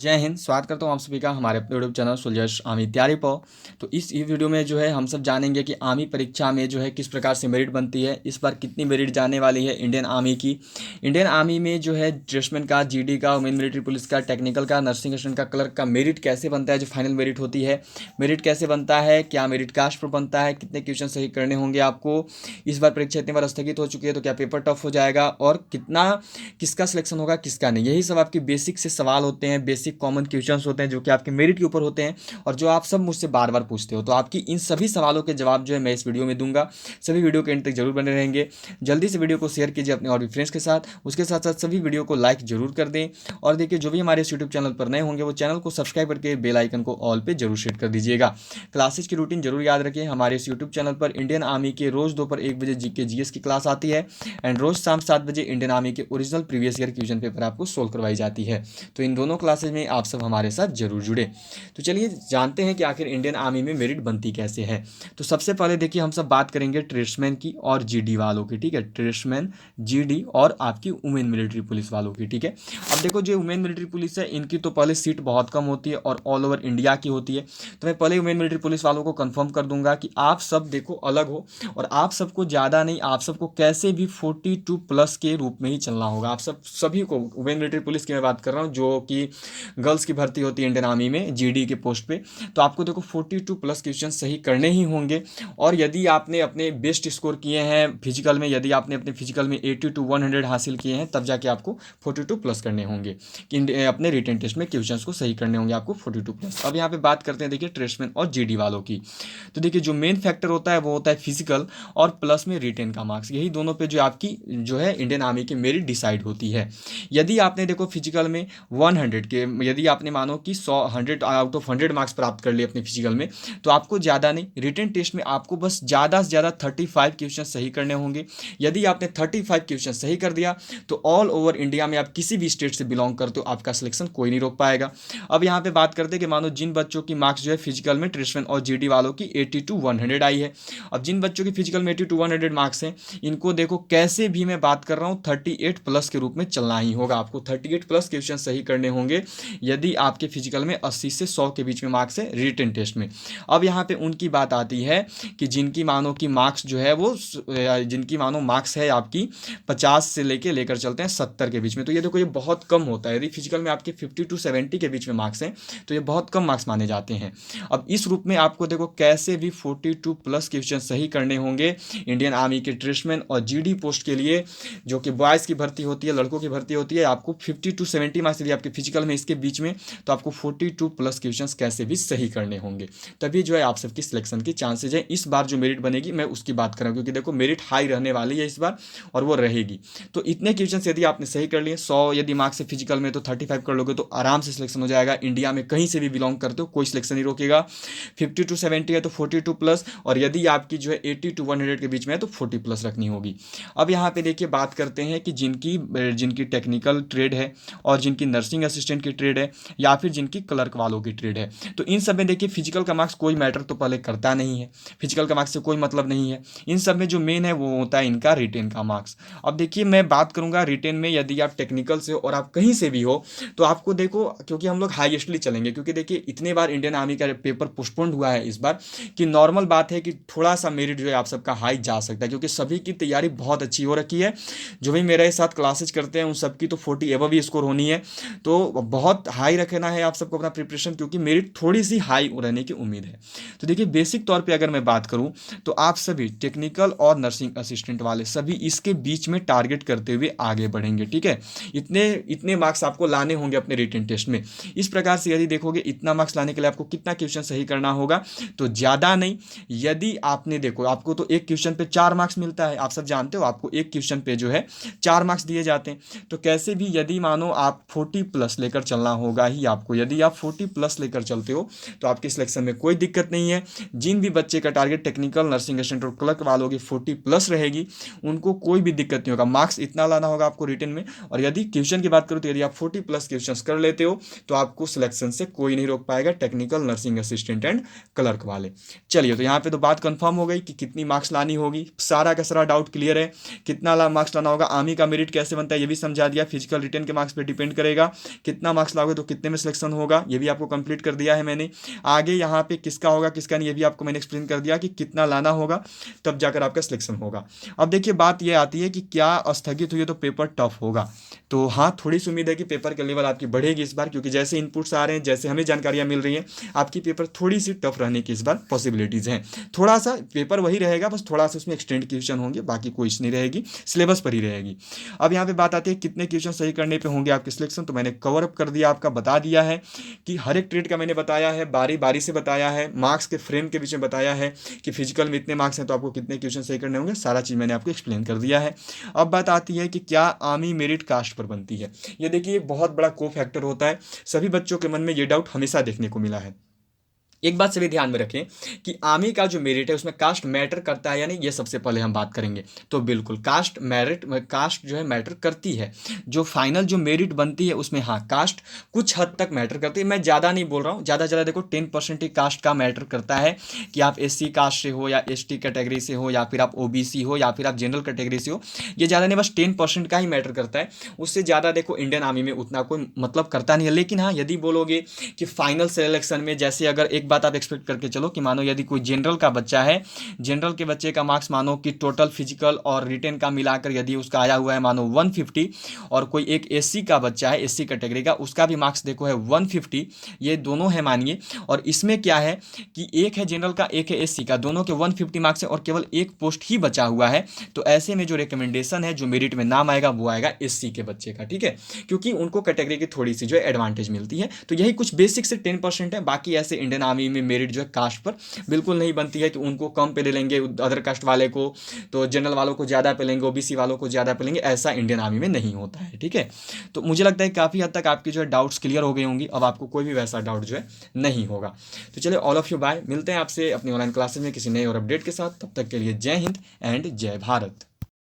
जय हिंद। स्वागत करता हूँ आप सभी का हमारे अपने यूट्यूब चैनल सुलझश आर्मी तैयारी पर। तो इस वीडियो में जो है हम सब जानेंगे कि आर्मी परीक्षा में जो है किस प्रकार से मेरिट बनती है, इस बार कितनी मेरिट जाने वाली है इंडियन आर्मी की। इंडियन आर्मी में जो है ड्रेसमैन का, जीडी का, वुमेन मिलिट्री पुलिस का, टेक्निकल का, नर्सिंग असिस्टेंट का, क्लर्क का मेरिट कैसे बनता है, जो फाइनल मेरिट होती है मेरिट कैसे बनता है, क्या मेरिट कास्ट पर बनता है, कितने क्वेश्चन सही करने होंगे आपको, इस बार परीक्षा इतनी बार स्थगित हो चुकी है तो क्या पेपर टफ हो जाएगा, और कितना किसका सिलेक्शन होगा किसका नहीं, यही सब आपके बेसिक से सवाल होते हैं, बेसिक कॉमन क्वेश्चंस होते हैं जो कि आपके मेरिट के ऊपर होते हैं और जो आप सब मुझसे बार बार पूछते हो। तो आपकी इन सभी सवालों के जवाब जो है मैं इस वीडियो में दूंगा। सभी वीडियो के एंड तक जरूर बने रहेंगे। जल्दी से वीडियो को शेयर कीजिए अपने और भी फ्रेंड्स के साथ। उसके साथ साथ सभी वीडियो को लाइक जरूर कर दें। और देखिए, जो भी हमारे यूट्यूब चैनल पर नए होंगे वो चैनल को सब्सक्राइब करके बेल आइकन को ऑल पे जरूर सेट कर दीजिएगा। क्लासेज की रूटीन जरूर याद रखें। हमारे इस यूट्यूब चैनल पर इंडियन आर्मी के रोज दोपहर 1 बजे जीके जीएस की क्लास आती है एंड रोज शाम 7 बजे इंडियन आर्मी के original previous year question paper आपको सोल्व करवाई जाती है। तो इन दोनों क्लासेज में आप सब हमारे साथ जरूर जुड़े। तो चलिए जानते हैं कि आखिर इंडियन आर्मी में मेरिट बनती कैसे है। तो सबसे पहले देखिए, हम सब बात करेंगे ट्रेड्समैन की और जीडी वालों की। ठीक है, ट्रेड्समैन, जीडी और आपकी वुमेन मिलिट्री पुलिस वालों की। ठीक है, अब देखो जो वुमेन मिलिट्री पुलिस है इनकी तो पहले सीट बहुत कम होती है और ऑल ओवर इंडिया की होती है। तो मैं पहले वुमेन मिलिट्री पुलिस वालों को कंफर्म कर दूंगा कि आप सब देखो अलग हो और आप सबको ज़्यादा नहीं, आप सबको कैसे भी 42+ के रूप में ही चलना होगा। आप सब सभी को, वुमेन मिलिट्री पुलिस की मैं बात कर रहा हूँ जो कि गर्ल्स की भर्ती होती है इंडियन आर्मी में जीडी के पोस्ट पे। तो आपको देखो 42+ क्वेश्चन सही करने ही होंगे। और यदि आपने अपने बेस्ट स्कोर किए हैं फिजिकल में, यदि आपने अपने फिजिकल में 80 to 100 हासिल किए हैं, तब जाके आपको 42+ करने होंगे कि अपने रिटन टेस्ट में क्वेश्चन को सही करने होंगे आपको 42+। अब यहाँ पे बात करते हैं देखिए ट्रेड्समैन और जीडी वालों की। तो देखिए जो मेन फैक्टर होता है वो होता है फिजिकल और प्लस में रिटेन का मार्क्स। यही दोनों पे जो आपकी जो है इंडियन आर्मी की मेरिट डिसाइड होती है। यदि आपने देखो फिजिकल में 100 के, यदि आपने मानो कि 100 आउट ऑफ 100 मार्क्स प्राप्त कर लिए अपने फिजिकल में, तो आपको ज़्यादा नहीं, रिटन टेस्ट में आपको बस ज़्यादा से ज़्यादा 35 क्वेश्चन सही करने होंगे। यदि आपने 35 क्वेश्चन सही कर दिया तो ऑल ओवर इंडिया में आप किसी भी स्टेट से बिलोंग करते हो, आपका सिलेक्शन कोई नहीं रोक पाएगा। अब यहाँ पे बात करते हैं कि मानो जिन बच्चों की मार्क्स जो है फिजिकल में ट्रेड्समैन और जीडी वालों की 80 to 100 आई है। अब जिन बच्चों की फिजिकल में 80 to 100 मार्क्स हैं, इनको देखो कैसे भी मैं बात कर रहा हूँ 38+ के रूप में चलना ही होगा। आपको 38+ क्वेश्चन सही करने होंगे यदि आपके फिजिकल में 80 से 100 के बीच में मार्क्स है रिटन टेस्ट में। अब यहाँ पे उनकी बात आती है कि जिनकी मानो की मार्क्स जो है वो, जिनकी मानो मार्क्स है आपकी 50 से लेकर चलते हैं 70 के बीच में, तो ये देखो ये बहुत कम होता है। यदि फिजिकल में आपके 50 to 70 के बीच में मार्क्स हैं तो ये बहुत कम मार्क्स माने जाते हैं। अब इस रूप में आपको देखो कैसे भी 42+ क्वेश्चन सही करने होंगे इंडियन आर्मी के ट्रेड्समैन और जीडी पोस्ट के लिए, जो कि बॉयज़ की भर्ती होती है, लड़कों की भर्ती होती है। आपको 50 to 70 मार्क्स यदि आपके फिजिकल में इसके बीच में, तो आपको 42+ क्वेश्चन कैसे भी सही करने होंगे, तभी जो है आप सबकी सिलेक्शन की चांसेज है। इस बार जो मेरिट बनेगी मैं उसकी बात कर रहा हूँ, क्योंकि देखो मेरिट हाई रहने वाली है इस बार और वो रहेगी। तो इतने क्वेश्चन यदि आपने सही कर लिए, 100 यदि मार्क्स से फिजिकल में, तो 35 कर लोगे तो आराम से सिलेक्शन हो जाएगा। इंडिया में कहीं से भी बिलोंग करते हो कोई सिलेक्शन नहीं रोकेगा। 50 to 70 है तो 42+, और यदि आपकी जो है 80 to 100 के बीच में है तो 40+ रखनी होगी। अब यहाँ पे देखिए बात करते हैं कि जिनकी जिनकी टेक्निकल ट्रेड है और जिनकी नर्सिंग असिस्टेंट की ट्रेड है या फिर जिनकी क्लर्क वालों की ट्रेड है, तो इन सब में देखिए फिजिकल का मार्क्स कोई मैटर तो पहले करता नहीं है, फिजिकल का मार्क्स से कोई मतलब नहीं है। इन सब में जो मेन है वो होता है इनका रिटेन का मार्क्स। अब देखिए मैं बात करूंगा रिटेन में, यदि आप टेक्निकल से हो और आप कहीं से भी हो तो आपको देखो, क्योंकि हम लोग हाईएस्टली चलेंगे, क्योंकि देखिए इतने बार इंडियन आर्मी का पेपर पोस्टपोन्ड हुआ है इस बार कि नॉर्मल बात है कि थोड़ा सा मेरिट जो है आप सबका हाई जा सकता है, क्योंकि सभी की तैयारी बहुत अच्छी हो रखी है। जो भी मेरे साथ क्लासेज करते हैं उन सबकी तो 40 एबव ही स्कोर होनी है। तो बहुत हाई रखना है आप सबको अपना प्रिपरेशन, क्योंकि मेरिट थोड़ी सी हाई रहने की उम्मीद है। तो देखिए बेसिक तौर पे अगर मैं बात करूं तो आप सभी टेक्निकल और नर्सिंग असिस्टेंट वाले सभी इसके बीच में टारगेट करते हुए आगे बढ़ेंगे। ठीक है, इतने इतने मार्क्स आपको लाने होंगे अपने रिटन टेस्ट में। इस प्रकार से यदि देखोगे इतना मार्क्स लाने के लिए आपको कितना क्वेश्चन सही करना होगा, तो ज़्यादा नहीं। यदि आपने देखो, आपको तो एक क्वेश्चन पे 4 मार्क्स मिलता है, आप सब जानते हो, आपको एक क्वेश्चन पे जो है 4 मार्क्स दिए जाते हैं। तो कैसे भी यदि मानो आप 40+ लेकर चलना होगा ही आपको, यदि आप 40+ लेकर चलते हो तो आपकी सिलेक्शन में कोई दिक्कत नहीं है। जिन भी बच्चे का टारगेट टेक्निकल, नर्सिंग असिस्टेंट और क्लर्क वालों की 40+ रहेगी उनको कोई भी दिक्कत नहीं होगा। मार्क्स इतना लाना होगा आपको रिटन में। और यदि क्वेश्चन की बात करूँ तो यदि आप 40+ क्वेश्चन कर लेते हो तो आपको सिलेक्शन से कोई नहीं रोक पाएगा, technical, nursing assistant and clerk वाले। चलिए, तो यहाँ पे तो बात कंफर्म हो गई कि कितनी मार्क्स लानी होगी, सारा का सारा डाउट क्लियर है। कितना मार्क्स लाना होगा, आर्मी का मेरिट कैसे बनता है ये भी समझा दिया, फिजिकल रिटन के मार्क्स पे डिपेंड करेगा, कितना मार्क्स लाओगे तो कितने में सिलेक्शन होगा, ये भी आपको कंप्लीट कर दिया है मैंने। आगे यहाँ पे किसका होगा किसका नहीं, ये भी आपको मैंने एक्सप्लेन कर दिया कि कितना लाना होगा तब जाकर आपका सिलेक्शन होगा। अब देखिए बात ये आती है कि क्या स्थगित हुई है तो पेपर टफ होगा। तो हाँ, थोड़ी सी उम्मीद है कि पेपर के लेवल आपकी बढ़ेगी इस बार, क्योंकि जैसे इनपुट्स आ रहे हैं, जैसे हमें जानकारियाँ मिल रही हैं, आपकी पेपर थोड़ी सी टफ रहने की इस बार पॉसिबिलिटीज़ हैं। थोड़ा सा पेपर वही रहेगा, बस थोड़ा सा उसमें एक्सटेंड क्वेश्चन होंगे, बाकी कोई नहीं रहेगी, सिलेबस पर ही रहेगी। अब यहाँ पे बात आती है कितने क्वेश्चन सही करने पे होंगे आपके सिलेक्शन, तो मैंने कवर अप कर दिया, आपका बता दिया है कि हर एक ट्रेड का मैंने बताया है, बारी बारी से बताया है, मार्क्स के फ्रेम के बीच में बताया है कि फिजिकल में इतने मार्क्स हैं तो आपको कितने क्वेश्चन सही करने होंगे, सारा चीज़ मैंने आपको एक्सप्लेन कर दिया है। अब बात आती है कि क्या आर्मी मेरिट कास्ट पर बनती है। ये देखिए एक बहुत बड़ा को फैक्टर होता है, सभी बच्चों के मन में ये डाउट हमेशा देखने को मिला है। एक बात सभी ध्यान में रखें कि आर्मी का जो मेरिट है उसमें कास्ट मैटर करता है या नहीं, ये सबसे पहले हम बात करेंगे। तो बिल्कुल कास्ट जो है मैटर करती है, जो फाइनल जो मेरिट बनती है उसमें हाँ कास्ट कुछ हद तक मैटर करती है। मैं ज़्यादा नहीं बोल रहा हूँ, ज़्यादा देखो 10% ही कास्ट का मैटर करता है कि आप SC कास्ट से हो या ST कैटेगरी से हो या फिर आप OBC हो या फिर आप जनरल कैटेगरी से हो, ये ज़्यादा नहीं, बस 10% का ही मैटर करता है। उससे ज़्यादा देखो इंडियन आर्मी में उतना कोई मतलब करता नहीं है। लेकिन हाँ, यदि बोलोगे कि फाइनल सिलेक्शन में जैसे अगर एक बात आप एक्सपेक्ट करके चलो कि मानो यदि कोई जनरल का बच्चा है, जनरल के बच्चे का मार्क्स मानो कि टोटल फिजिकल और रिटेन का मिलाकर यदि उसका आया हुआ है मानो 150, और कोई एक SC का बच्चा है SC कैटेगरी का, उसका भी मार्क्स देखो है 150, ये दोनों है मानिए, और इसमें क्या है कि एक है जनरल का एक है SC का, दोनों के 150 मार्क्स है और केवल एक पोस्ट ही बचा हुआ है। तो ऐसे में जो रिकमेंडेशन है, जो मेरिट में नाम आएगा वो आएगा SC के बच्चे का, ठीक है, क्योंकि उनको कैटेगरी की थोड़ी सी जो है एडवांटेज मिलती है। तो यही कुछ बेसिक से 10% है, बाकी ऐसे इंडियन आर्मी में मेरिट जो है कास्ट पर बिल्कुल नहीं बनती है कि उनको कम पे ले लेंगे अदर कास्ट वाले को, तो जनरल वालों को ज़्यादा पे लेंगे, OBC वालों को ज़्यादा पे लेंगे, ऐसा इंडियन आर्मी में नहीं होता है, ठीक है। तो मुझे लगता है काफ़ी हद तक आपकी जो है डाउट्स क्लियर हो गई होंगी, अब आपको कोई भी वैसा डाउट जो है नहीं होगा। तो चलिए ऑल ऑफ यू बाय, मिलते हैं आपसे अपनी ऑनलाइन क्लासेस में किसी नए और अपडेट के साथ, तब तक के लिए जय हिंद एंड जय भारत।